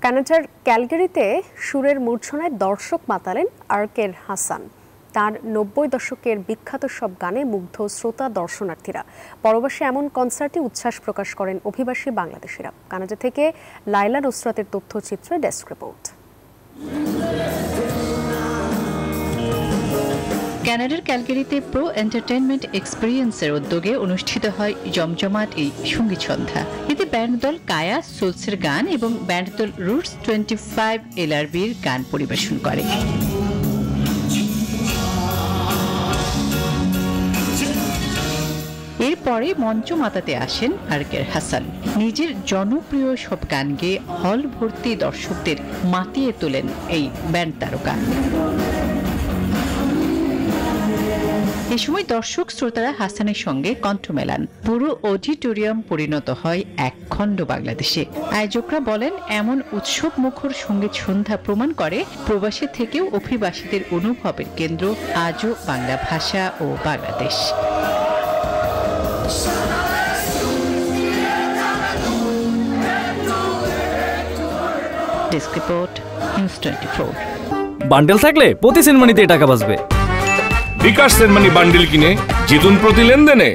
কানাডার ক্যালগারিতে সুরের মূর্ছনায় দর্শক মাতালেন আরকের হাসান। তার ৯০ দশকের বিখ্যাত সব গানে মুগ্ধ শ্রোতা দর্শনার্থীরা। পরবাসে এমন কনসার্টে উচ্ছ্বাস প্রকাশ করেন অভিবাসী বাংলাদেশিরা। কানাডা থেকে লাইলা নুসরাতের তথ্যচিত্রে ডেস্ক রিপোর্ট। কানাডার ক্যালগারিতে প্রো এন্টারটেইনমেন্ট এক্সপেরিয়েন্সের উদ্যোগে অনুষ্ঠিত হয় জমজমাট এই সঙ্গীত সন্ধ্যা। এতে ব্যান্ড দল কায়া সোলসের গান এবং ব্যান্ড দল রুটস 25 LRB'র গান পরিবেশন করে। এরপরে মঞ্চ মাতাতে আসেন আরকের হাসান। নিজের জনপ্রিয় সব গান গেয়ে হল ভর্তি দর্শকদের মাতিয়ে তোলেন এই ব্যান্ড তারকা। এ সময় দর্শক শ্রোতারা হাসানের সঙ্গে কণ্ঠ মেলান। পুরো অডিটোরিয়াম পরিণত হয় এক খণ্ড বাংলাদেশে। আয়োজকরা বলেন, এমন উৎসব মুখর সঙ্গীত সন্ধ্যা প্রমাণ করে প্রবাসী থেকেও অভিবাসীদের অনুভবের কেন্দ্র আজও বাংলা ভাষা ও Bangladesh. Desk report, news 24। Bandel থাকলে প্রতি সেনমানিতে টাকা বাঁচবে। বিকাশ সেনমানি বান্ডিল কিনে জিতুন প্রতি লেনদেনে।